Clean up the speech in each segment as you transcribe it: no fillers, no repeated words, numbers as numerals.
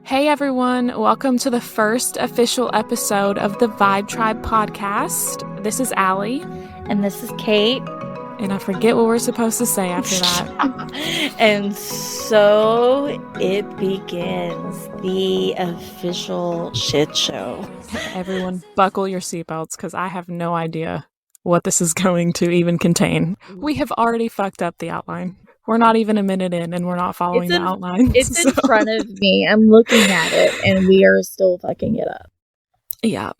Hey everyone, welcome to the first official episode of the Vibe Tribe podcast. This is Allie. And this is Kate. And I forget what we're supposed to say after that. And so it begins, the official shit show. Everyone buckle your seatbelts because I have no idea what this is going to even contain. We have already fucked up the outline. We're not even a minute in and we're not following the outline. It's in front of me. I'm looking at it and we are still fucking it up. Yeah,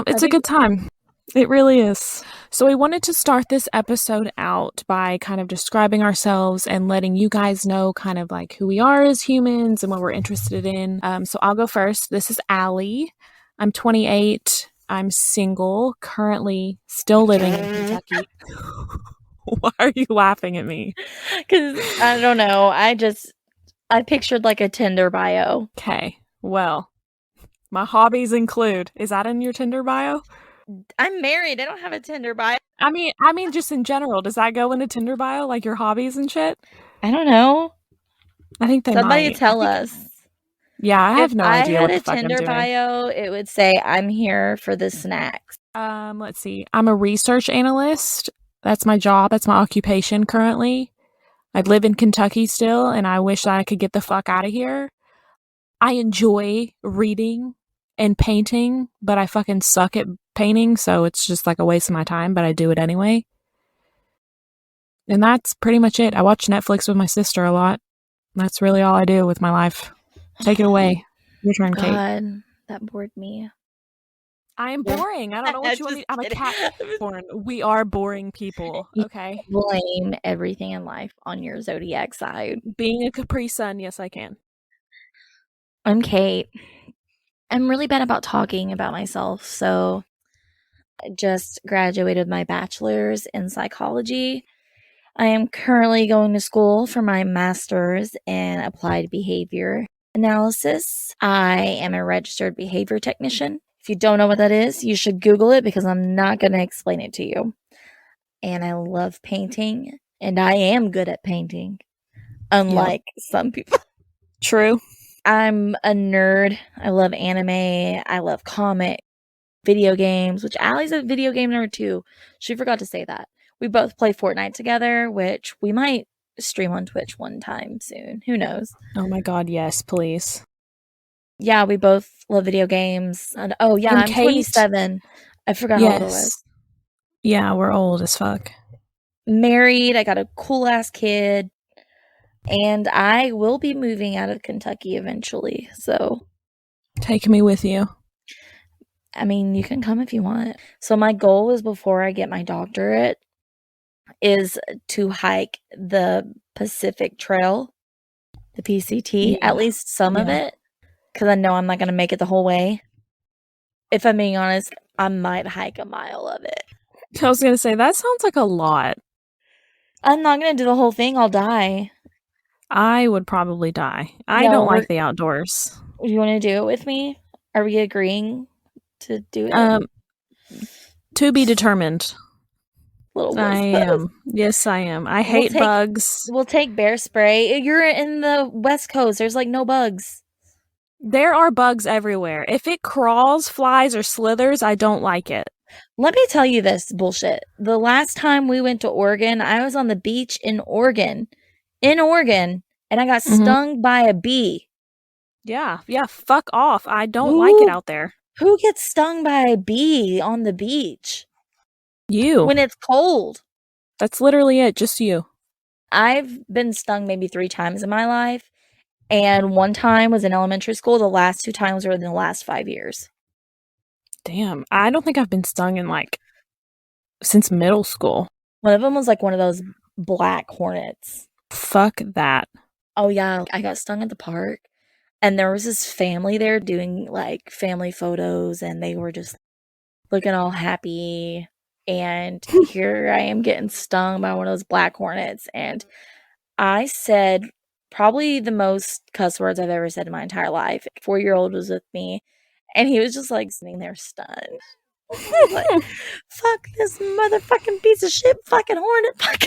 it's a good time. It really is. So we wanted to start this episode out by kind of describing ourselves and letting you guys know kind of like who we are as humans and what we're interested in. So I'll go first. This is Allie. I'm 28. I'm single, currently still living in Kentucky. Why are you laughing at me? Because, I don't know, I pictured like a Tinder bio. Okay, well, my hobbies include, is that in your Tinder bio? I'm married, I don't have a Tinder bio. I mean just in general, does that go into Tinder bio, like your hobbies and shit? I don't know. I think Somebody might. tell us. Yeah, I have no idea what the fuck I'm doing. If I had a Tinder bio, it would say, I'm here for the snacks. Let's see. I'm a research analyst. That's my job. That's my occupation currently. I live in Kentucky still, and I wish that I could get the fuck out of here. I enjoy reading and painting, but I fucking suck at painting, so it's just like a waste of my time, but I do it anyway. And that's pretty much it. I watch Netflix with my sister a lot. That's really all I do with my life. Take it away. Your turn, Kate. God, that bored me. I am boring. I don't know what you want me. I'm a cat born. We are boring people. Okay. Blame everything in life on your zodiac side. Being a Capri Sun, yes, I can. I'm Kate. I'm really bad about talking about myself, so I just graduated my bachelor's in psychology. I am currently going to school for my master's in applied behavior analysis. I am a registered behavior technician. If you don't know what that is, you should Google it because I'm not going to explain it to you. And I love painting, and I am good at painting, unlike some people. True. I'm a nerd. I love anime. I love comic, video games, which Allie's a video game nerd too. She forgot to say that. We both play Fortnite together, which we might stream on Twitch one time soon. Who knows? Oh my god, yes, please. Yeah, we both love video games. And I'm Kate, 27. I forgot how old I was. Yeah, we're old as fuck. Married. I got a cool ass kid. And I will be moving out of Kentucky eventually. So take me with you. I mean, you can come if you want. So my goal is, before I get my doctorate, is to hike the Pacific Trail, the PCT, at least some of it. Because I know I'm not going to make it the whole way. If I'm being honest, I might hike a mile of it. I was going to say, that sounds like a lot. I'm not going to do the whole thing. I'll die. I would probably die. I don't like the outdoors. Do you want to do it with me? Are we agreeing to do it? To be determined. I am. Yes, I am. I hate bugs. We'll take bear spray. You're in the West Coast. There's like no bugs. There are bugs everywhere. If it crawls, flies, or slithers, I don't like it. Let me tell you this bullshit. The last time we went to Oregon, I was on the beach in Oregon, and I got stung by a bee. Yeah, fuck off. I don't like it out there. Who gets stung by a bee on the beach? You. When it's cold. That's literally it, just you. I've been stung maybe 3 times in my life. And one time was in elementary school. The last 2 times were in the last 5 years. Damn. I don't think I've been stung in since middle school. One of them was one of those black hornets. Fuck that. Oh yeah. I got stung at the park. And there was this family there doing family photos. And they were just looking all happy. And here I am getting stung by one of those black hornets. And I said probably the most cuss words I've ever said in my entire life. 4-year-old was with me, and he was just sitting there stunned. Fuck this motherfucking piece of shit, fucking hornet, fuck.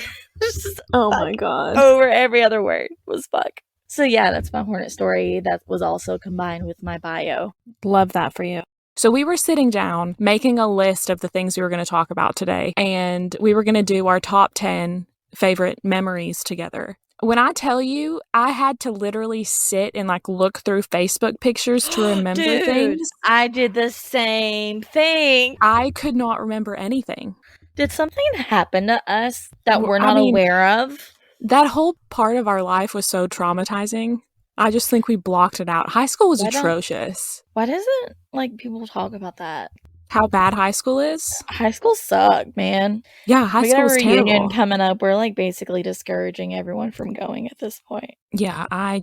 Oh my god. Over every other word was fuck. So yeah, that's my Hornet story. That was also combined with my bio. Love that for you. So we were sitting down making a list of the things we were going to talk about today, and we were going to do our top 10 favorite memories together. When I tell you, I had to literally sit and like look through Facebook pictures to remember Dude, things. I did the same thing. I could not remember anything. Did something happen to us that we're I not mean, aware of? that whole part of our life was so traumatizing. I just think we blocked it out. High school was atrocious. Why doesn't like people talk about that? How bad high school is? High school sucked, man. Yeah, high We got school a was reunion terrible. coming up. We're like basically discouraging everyone from going at this point. Yeah, I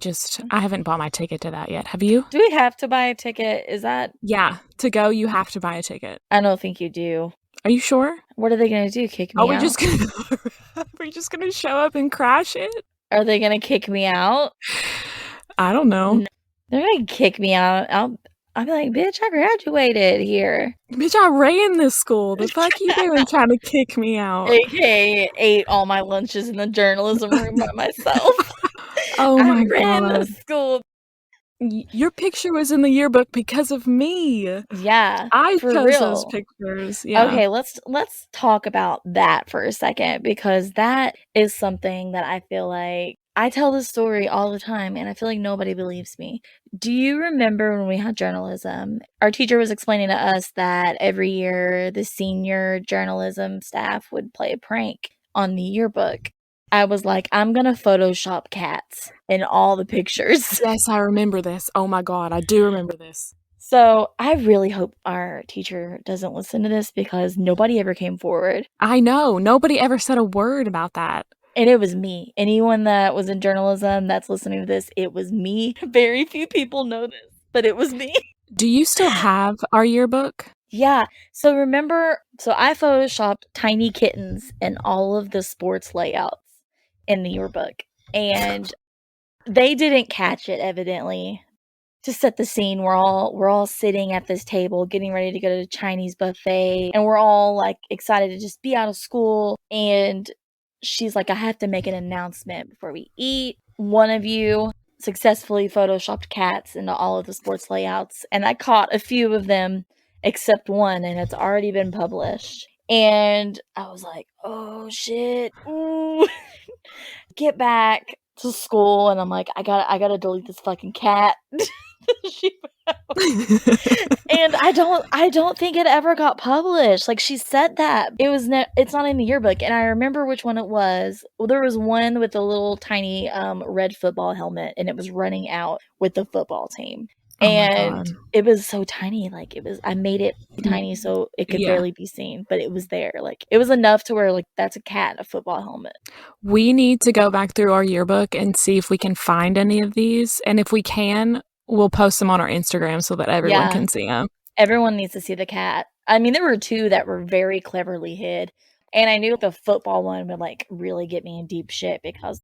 haven't bought my ticket to that yet. Have you? Do we have to buy a ticket? Is that? Yeah, to go, you have to buy a ticket. I don't think you do. Are you sure? What are they gonna do? Kick me Are we out? just gonna show up and crash it? Are they gonna kick me out? I don't know. No. They're gonna kick me out. I'll be like, bitch, I graduated here. Bitch, I ran this school. The fuck you doing trying to kick me out? AKA ate all my lunches in the journalism room by myself. Oh my I ran God. the school. Your picture was in the yearbook because of me. Yeah, I for chose real. those pictures. Yeah. Okay, let's talk about that for a second, because that is something that I feel like I tell this story all the time and I feel like nobody believes me. Do you remember when we had journalism? Our teacher was explaining to us that every year the senior journalism staff would play a prank on the yearbook. I was like, I'm gonna Photoshop cats in all the pictures. Yes, I remember this. Oh my God, I do remember this. So I really hope our teacher doesn't listen to this, because nobody ever came forward. I know. Nobody ever said a word about that. And it was me. Anyone that was in journalism that's listening to this, it was me. Very few people know this, but it was me. Do you still have our yearbook? Yeah. So I photoshopped tiny kittens in all of the sports layouts in the yearbook. And they didn't catch it, evidently. To set the scene, we're all sitting at this table getting ready to go to the Chinese buffet, and we're all like excited to just be out of school. And she's like, I have to make an announcement before we eat. One of you successfully photoshopped cats into all of the sports layouts, and I caught a few of them except one, and it's already been published. And I was like, oh shit, ooh. Get back to school, and I'm like, I gotta delete this fucking cat. And I don't think it ever got published. Like, she said that it's not in the yearbook. And I remember which one it was. Well, there was one with a little tiny red football helmet, and it was running out with the football team. And it was so tiny. Like, I made it tiny so it could barely be seen, but it was there. Like, it was enough to where, like, that's a cat in a football helmet. We need to go back through our yearbook and see if we can find any of these. And if we can, we'll post them on our Instagram so that everyone can see them. Everyone needs to see the cat. I mean, there were two that were very cleverly hid. And I knew the football one would, like, really get me in deep shit, because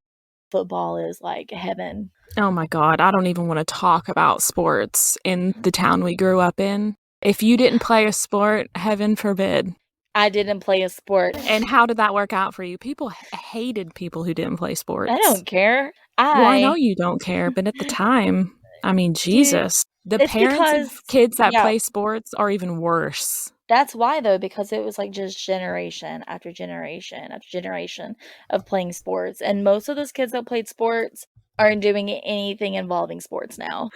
football is, like, heaven. Oh my God, I don't even want to talk about sports in the town we grew up in. If you didn't play a sport, heaven forbid. I didn't play a sport. And how did that work out for you? People hated people who didn't play sports. I don't care. Well, I know you don't care, but at the time, I mean, Jesus. The parents of kids that play sports are even worse. That's why, though, because it was like just generation after generation after generation of playing sports. And most of those kids that played sports aren't doing anything involving sports now.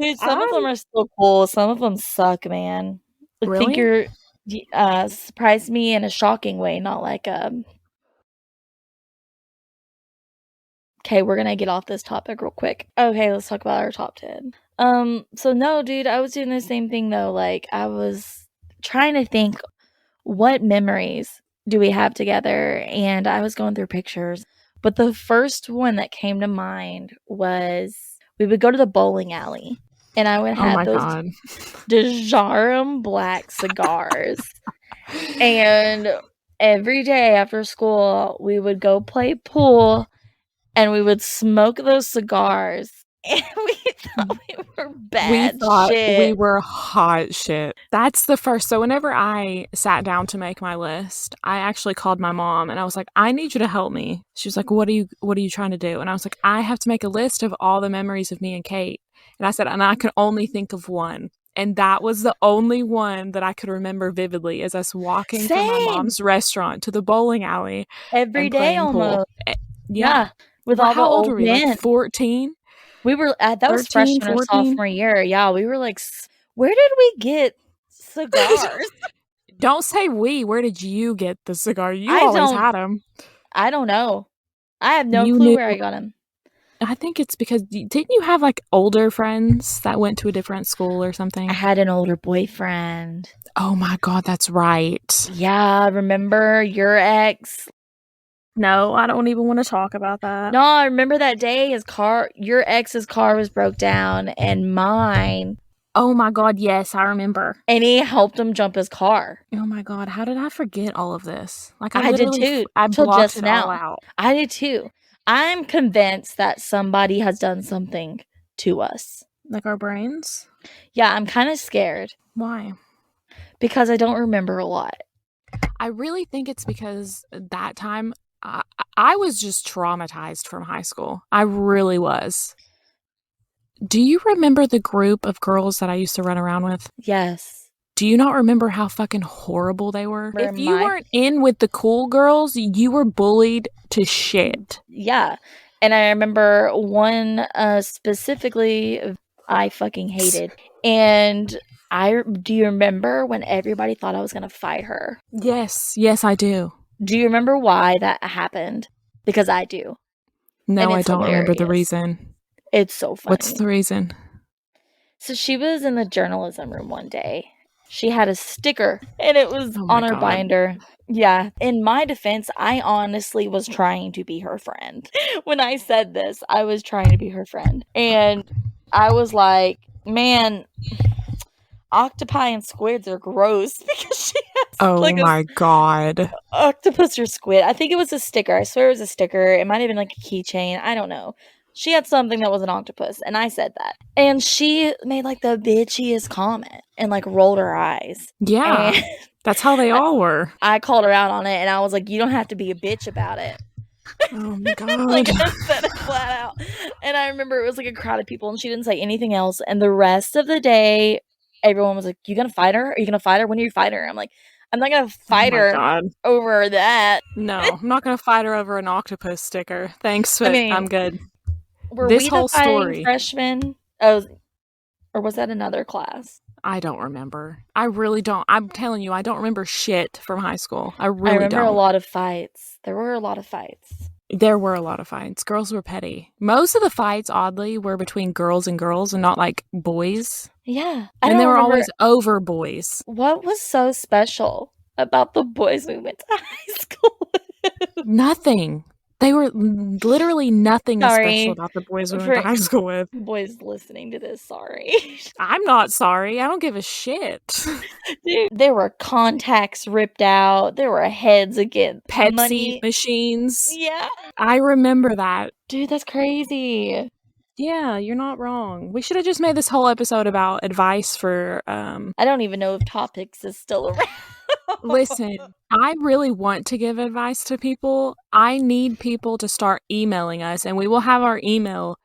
Dude, some of them are still cool. Some of them suck, man. Really? I think you're surprised me in a shocking way, not like Okay, we're gonna get off this topic real quick. Okay, let's talk about our top 10. So no, dude, I was doing the same thing though. Like, I was trying to think, what memories do we have together? And I was going through pictures, but the first one that came to mind was we would go to the bowling alley, and I would have those Dejarum black cigars. And every day after school, we would go play pool, and we would smoke those cigars And we thought we were We bad thought we shit. were hot shit. That's the first. So whenever I sat down to make my list, I actually called my mom and I was like, I need you to help me. She was like, what are you trying to do? And I was like, I have to make a list of all the memories of me and Kate. And I said, and I can only think of one. And that was the only one that I could remember vividly, is us walking from my Same. mom's restaurant to the bowling alley Every and day playing pool. almost. Yeah. With all the How old old were we? Like men. 14? We were that was 13, freshman or 14? sophomore year. Yeah, we were like, where did we get cigars? Don't say we. Where did you get the cigar? You I always don't had them. I don't know. I have no You clue knew. where I got them. I think it's because didn't you have like older friends that went to a different school or I something? had an older boyfriend. Oh my God, that's right. Yeah, remember your ex? No, I don't even want to talk about that. No, I remember that day your ex's car was broke down and mine. Oh my God, yes, I remember. And he helped him jump his car. Oh my God, how did I forget all of this? Like I did literally, too, I till blocked just it all now. out. I did too. I'm convinced that somebody has done something to us. Like our brains? Yeah, I'm kind of scared Why? because I don't remember a lot. I really think it's because that time I was just traumatized from high school. I really was. Do you remember the group of girls that I used to run around with? Yes. Do you not remember how fucking horrible they were? Remember If you weren't in with the cool girls, you were bullied to shit. Yeah. And I remember one specifically I fucking hated. And do you remember when everybody thought I was going to fight her? Yes, I do. Do you remember why that happened? Because I do. No, I don't remember the reason. It's so funny. What's the reason? So she was in the journalism room one day. She had a sticker and it was on her binder. Yeah. In my defense, I honestly was trying to be her friend. When I said this, I was trying to be her friend. And I was like, man, octopi and squids are gross because she has my God. Octopus or squid. I think it was a sticker. I swear it was a sticker. It might have been like a keychain. I don't know. She had something that was an octopus, and I said that. And she made like the bitchiest comment and like rolled her eyes. Yeah. And that's how they all were. I called her out on it, and I was like, you don't have to be a bitch about it. Oh my God. Like I said it flat out. And I remember it was like a crowd of people, and she didn't say anything else. And the rest of the day, everyone was like, you gonna fight her? Are you gonna fight her? When are you fight her? I'm like, I'm not gonna fight her over that. No, I'm not gonna fight her over an octopus sticker. Thanks, but I'm good. Were we the fighting freshmen? Oh, or was that another class? I don't remember. I really don't. I'm telling you, I don't remember shit from high school. I remember don't. A lot of fights. There were a lot of fights. There were a lot of fights. Girls were petty. Most of the fights, oddly, were between girls and not like boys. Yeah. And they were always over boys. What was so special about the boys we went to high school with? Nothing. They were literally nothing special about the boys we went to high school with. Boys listening to this, sorry. I'm not sorry. I don't give a shit. Dude, there were contacts ripped out. There were heads against Pepsi machines. Yeah. I remember that. Dude, that's crazy. Yeah, you're not wrong. We should have just made this whole episode about advice for I don't even know if Topics is still around. Listen, I really want to give advice to people. I need people to start emailing us, and we will have our email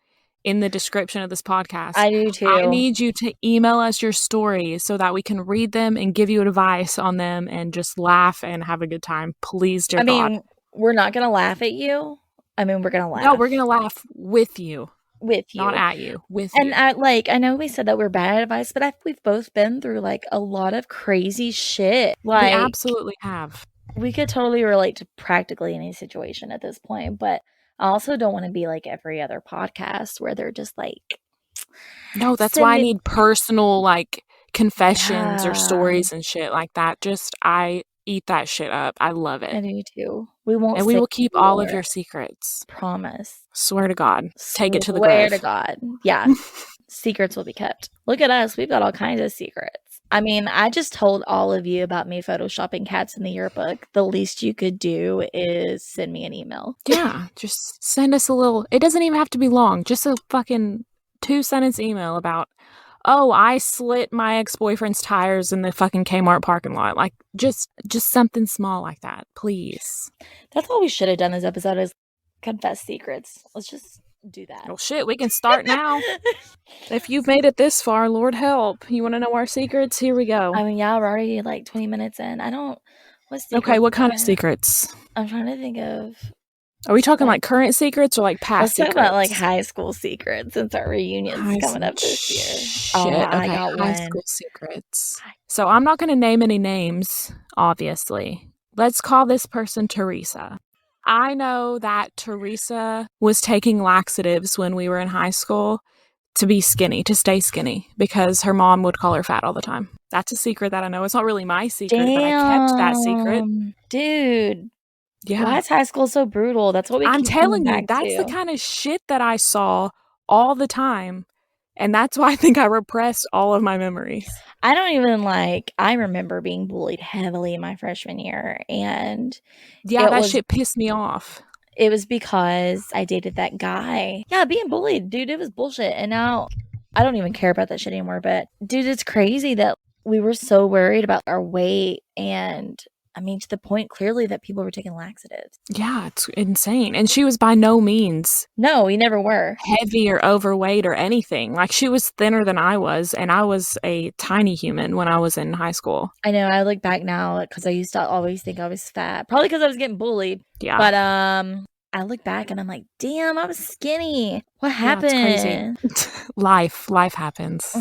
in the description of this podcast. I do too. I need you to email us your stories so that we can read them and give you advice on them and just laugh and have a good time. Please, dear God. I mean, we're not going to laugh at you. I mean, we're going to laugh. No, we're going to laugh with you. With you. Not at you. With you. And I know we said that we're bad at advice, but we've both been through like a lot of crazy shit. Like, we absolutely have. We could totally relate to practically any situation at this point, but I also don't want to be like every other podcast where they're just like, no, that's why I need personal like confessions or stories and shit like that. Just I eat that shit up. I love it. I do too. We won't. And we will keep all of your secrets. Promise. Swear to God. Take it to the grave. Swear to God. Yeah. Secrets will be kept. Look at us. We've got all kinds of secrets. I mean, I just told all of you about me photoshopping cats in the yearbook. The least you could do is send me an email. Yeah. Just send us a little. It doesn't even have to be long. Just a fucking 2-sentence email about, oh, I slit my ex-boyfriend's tires in the fucking Kmart parking lot. Like, just something small like that, please. That's all we should have done this episode is confess secrets. Let's just do that. Well, shit, we can start now. If you've made it this far, Lord help. You want to know our secrets? Here we go. I mean, yeah, we're already like 20 minutes in. What secrets? Okay, what kind of secrets? I'm trying to think of. Are we talking like current secrets or like past secrets? Let's talk about like high school secrets since our reunion's coming up this year. Shit. Okay, I got high one. school secrets. So I'm not going to name any names, obviously. Let's call this person Theresa. I know that Theresa was taking laxatives when we were in high school to be skinny, to stay skinny, because her mom would call her fat all the time. That's a secret that I know. It's not really my secret, but I kept that secret. Dude. Yeah. Why is high school so brutal? That's what I'm telling you, that's the kind of shit that I saw all the time. And that's why I think I repressed all of my memories. I remember being bullied heavily in my freshman year. And yeah, that shit pissed me off. It was because I dated that guy. Yeah, being bullied, dude, it was bullshit. And now I don't even care about that shit anymore. But dude, it's crazy that we were so worried about our weight. And I mean, to the point clearly that people were taking laxatives. Yeah, it's insane. And she was by no means. No, we never were. Heavy or overweight or anything. Like, she was thinner than I was. And I was a tiny human when I was in high school. I know. I look back now because I used to always think I was fat. Probably because I was getting bullied. Yeah. But I look back and I'm like, damn, I was skinny. What happened? Yeah, it's crazy. Life happens.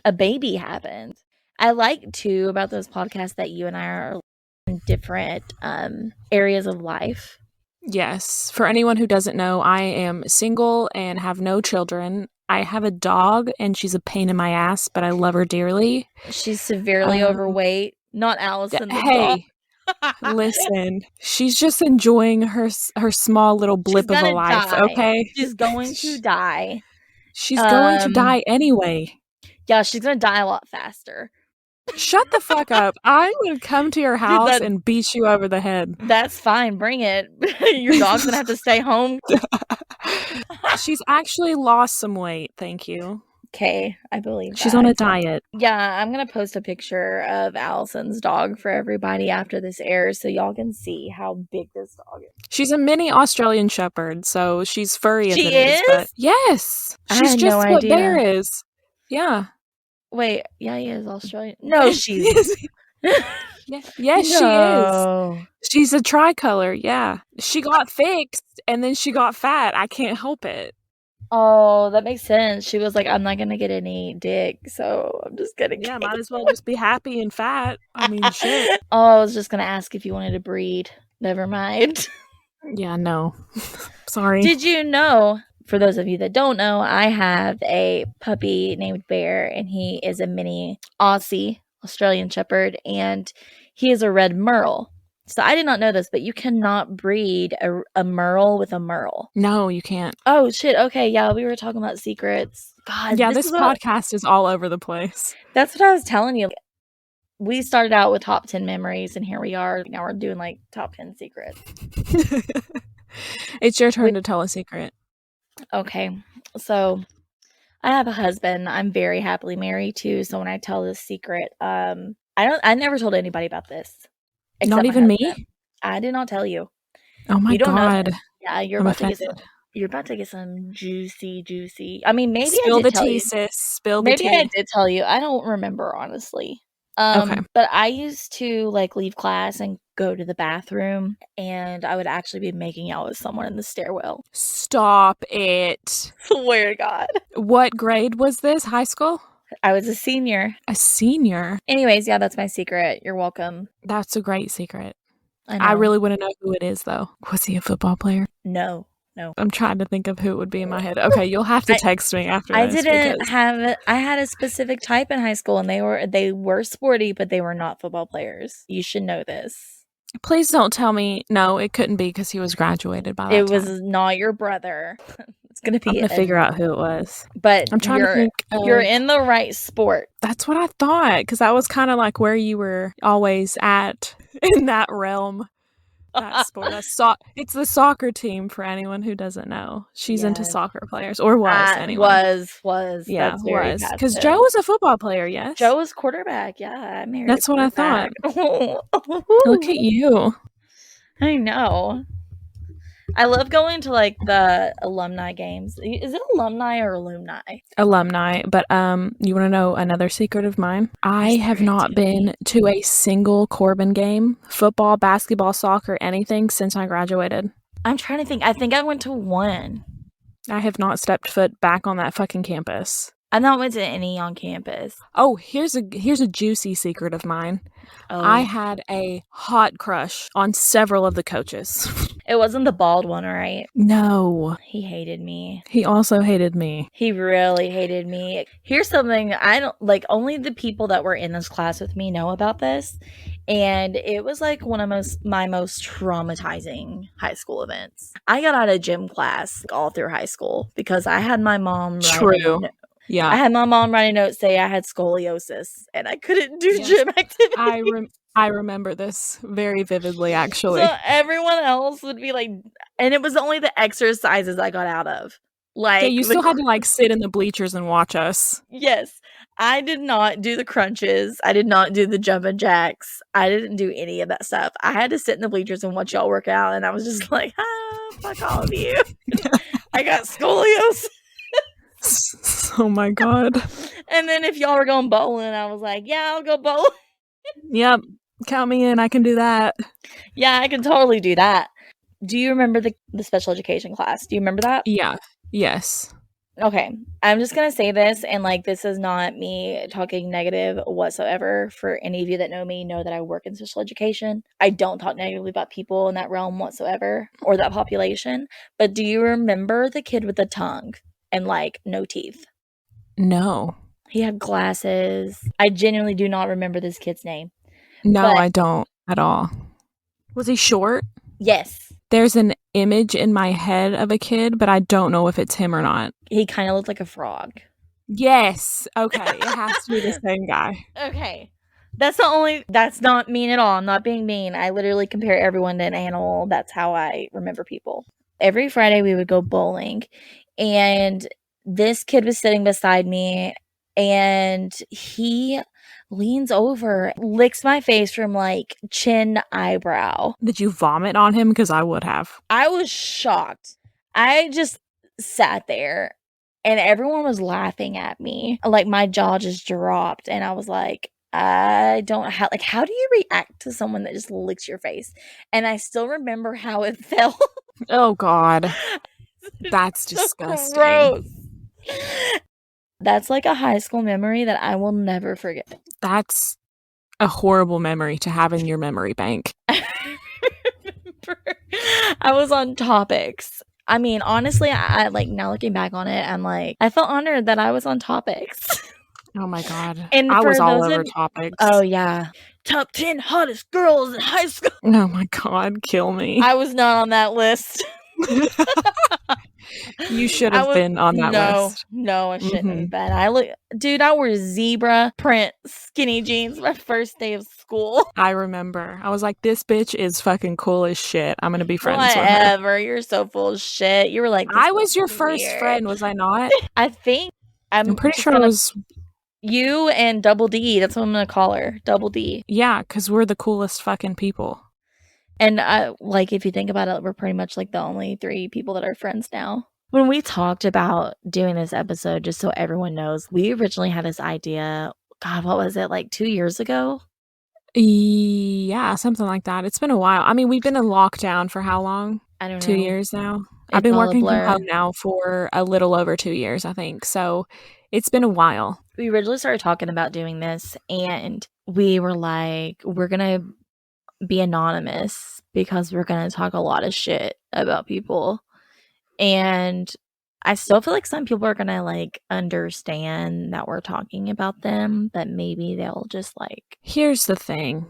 A baby happened. I like, too, about those podcasts that you and I are in different areas of life. Yes. For anyone who doesn't know, I am single and have no children. I have a dog and she's a pain in my ass, but I love her dearly. She's severely overweight. Not Allison. Hey, listen. She's just enjoying her small little blip of a life, okay? She's going to die. She's going to die anyway. Yeah, she's going to die a lot faster. Shut the fuck up. I would come to your house and beat you over the head. That's fine. Bring it. Your dog's going to have to stay home. She's actually lost some weight. Thank you. Okay, I believe she's on a diet. Yeah, I'm going to post a picture of Allison's dog for everybody after this airs so y'all can see how big this dog is. She's a mini Australian Shepherd, so she's furry as it is. But yes. She's just what Bear is. Yeah. Wait, yeah, he is Australian. No, she's... Yes, she is. She's a tricolor, yeah. She got fixed, and then she got fat. I can't help it. Oh, that makes sense. She was like, I'm not going to get any dick, so I'm just going to Yeah, might as well just be happy and fat. I mean, shit. Oh, I was just going to ask if you wanted to breed. Never mind. Yeah, no. Sorry. Did you know, for those of you that don't know, I have a puppy named Bear, and he is a mini Aussie Australian Shepherd, and he is a red merle. So I did not know this, but you cannot breed a merle with a merle. No, you can't. Oh, shit. Okay, yeah, we were talking about secrets. God, yeah, this podcast is all over the place. That's what I was telling you. We started out with top 10 memories, and here we are. Now we're doing, like, top 10 secrets. It's your turn to tell a secret. Okay, so I have a husband. I'm very happily married, too, so when I tell this secret, I never told anybody about this. Not even me? I did not tell you. Oh my God. Yeah, you're about to get some juicy. I mean, maybe Spill I did the tell tea, you. sis. Spill the tea. Maybe I did tell you. I don't remember, honestly. Okay. But I used to like leave class and go to the bathroom, and I would actually be making out with someone in the stairwell. Stop it. Swear to God. What grade was this? High school? I was a senior. A senior? Anyways, yeah, that's my secret. You're welcome. That's a great secret. I know. I really want to know who it is, though. Was he a football player? No. I'm trying to think of who it would be in my head. Okay, you'll have to text me after this. I had a specific type in high school, and they were sporty, but they were not football players. You should know this. Please don't tell me. No, it couldn't be because he was graduated by that It time. was not your brother. It's going to be. I'm going to figure out who it was. But I'm trying to think. You're in the right sport. That's what I thought, because that was kind of like where you were always at in that realm. That sport. It's the soccer team for anyone who doesn't know. She's into Yes. soccer players, or was anyway. Was. Yeah, That's very was. Because passive. Joe was a football player, yes? Joe was quarterback. Yeah, I married That's a what I thought. quarterback. Look at you. I know. I love going to like the alumni games. Is it alumni or alumni? Alumni. But you want to know another secret of mine? I Yes, have there is, not too. been to a single Corbin game, football, basketball, soccer, anything since I graduated. I'm trying to think. I think I went to one. I have not stepped foot back on that fucking campus. I not went to any on campus. Oh, here's a juicy secret of mine. Oh, I had a hot crush on several of the coaches. it wasn't the bald one, right? No. He hated me. He also hated me. He really hated me. Here's something I don't like, only the people that were in this class with me know about this. And it was like one of my most traumatizing high school events. I got out of gym class all through high school because I had my mom True. Yeah. I had my mom write a note say I had scoliosis and I couldn't do gym activity. I remember this very vividly, actually. So everyone else would be like, and it was only the exercises I got out of. Like, yeah, you still had to like sit in the bleachers and watch us. Yes. I did not do the crunches. I did not do the jumping jacks. I didn't do any of that stuff. I had to sit in the bleachers and watch y'all work out. And I was just like, fuck all of you. I got scoliosis. Oh my God. And then if y'all were going bowling, I was like, yeah, I'll go bowling. Yep. Count me in. I can do that. Yeah, I can totally do that. Do you remember the special education class? Do you remember that? Yeah. Yes. Okay. I'm just going to say this, and like, this is not me talking negative whatsoever. For any of you that know that I work in special education. I don't talk negatively about people in that realm whatsoever, or that population. But do you remember the kid with the tongue and like no teeth? No. He had glasses. I genuinely do not remember this kid's name. No, I don't at all. Was he short? Yes. There's an image in my head of a kid, but I don't know if it's him or not. He kind of looked like a frog. Yes. Okay. It has to be the same guy. Okay. That's not mean at all. I'm not being mean. I literally compare everyone to an animal. That's how I remember people. Every Friday we would go bowling, and this kid was sitting beside me, and he leans over, licks my face from like chin to eyebrow. Did you vomit on him? Because I would have. I was shocked. I just sat there and everyone was laughing at me. Like, my jaw just dropped, and I was like, I don't have, like, how do you react to someone that just licks your face? And I still remember how it felt. Oh God. That's disgusting. Gross. That's like a high school memory that I will never forget. That's a horrible memory to have in your memory bank. I was on topics. I mean, honestly, I like, now looking back on it, I'm like, I felt honored that I was on topics. Oh my God. And I for was all those over of- topics. Oh yeah. Top 10 hottest girls in high school. Oh my God, kill me. I was not on that list. You should have been on that list. No, I shouldn't have been. Dude, I wore zebra print skinny jeans my first day of school. I remember. I was like, this bitch is fucking cool as shit. I'm gonna be friends with her. Whatever. You're so full of shit. You were like, I was your first friend, was I not? I think I'm pretty sure it was you and Double D. That's what I'm gonna call her. Double D. Yeah, because we're the coolest fucking people. And like, if you think about it, we're pretty much like the only 3 people that are friends now. When we talked about doing this episode, just so everyone knows, we originally had this idea, God, what was it, like 2 years ago? Yeah, something like that. It's been a while. I mean, we've been in lockdown for how long? I don't know. 2 years now. I've been working from home now for a little over 2 years, I think. So it's been a while. We originally started talking about doing this, and we were like, we're going to be anonymous because we're going to talk a lot of shit about people. And I still feel like some people are going to like understand that we're talking about them, but maybe they'll just like. Here's the thing.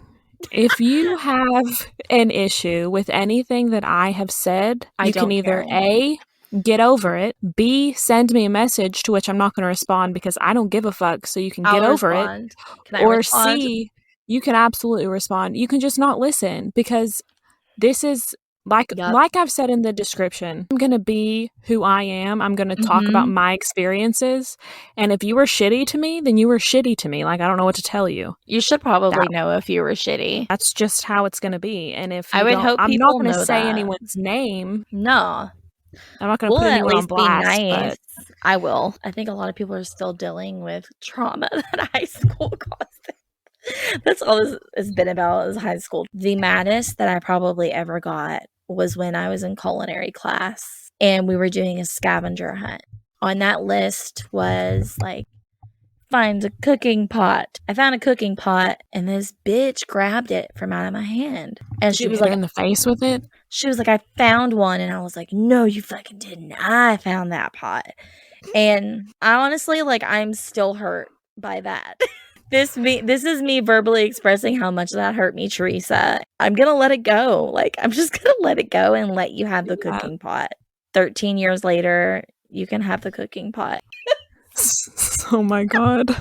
If you have an issue with anything that I have said, you can either A, get over it, B, send me a message, to which I'm not going to respond because I don't give a fuck, so you can get over it. Or C, you can absolutely respond. You can just not listen, because This is like Yep. I've said in the description, I'm going to be who I am. I'm going to talk about Mhm. my experiences. And if you were shitty to me, then you were shitty to me. Like, I don't know what to tell you. You should probably know if you were shitty. That's just how it's going to be. And if you I would don't, hope I'm not people going to know say that. anyone's name. No. I'm not going to We'll put at anyone on least be blast. nice. But I will. I think a lot of people are still dealing with trauma that high school caused them. That's all this has been about is high school. The maddest that I probably ever got was when I was in culinary class and we were doing a scavenger hunt. On that list was like, find a cooking pot. I found a cooking pot and this bitch grabbed it from out of my hand. And did she you was hit her like, in the face with it? she was like, I found one. And I was like, no, you fucking didn't. I found that pot. And I honestly, like, I'm still hurt by that. This is me verbally expressing how much that hurt me, Theresa. I'm gonna let it go. Like, I'm just gonna let it go and let you have the cooking pot. 13 years later, you can have the cooking pot. Oh my God.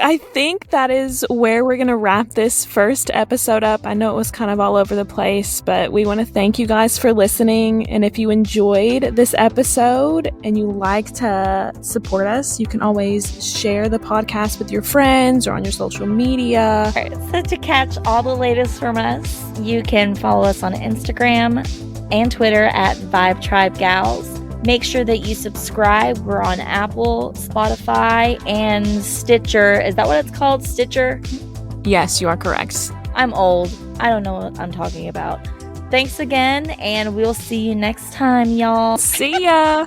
I think that is where we're going to wrap this first episode up. I know it was kind of all over the place, but we want to thank you guys for listening. And if you enjoyed this episode and you like to support us, you can always share the podcast with your friends or on your social media. All right, so to catch all the latest from us, you can follow us on Instagram and Twitter at Vibe Tribe Gals. Make sure that you subscribe. We're on Apple, Spotify, and Stitcher. Is that what it's called? Stitcher? Yes, you are correct. I'm old. I don't know what I'm talking about. Thanks again, and we'll see you next time, y'all. See ya!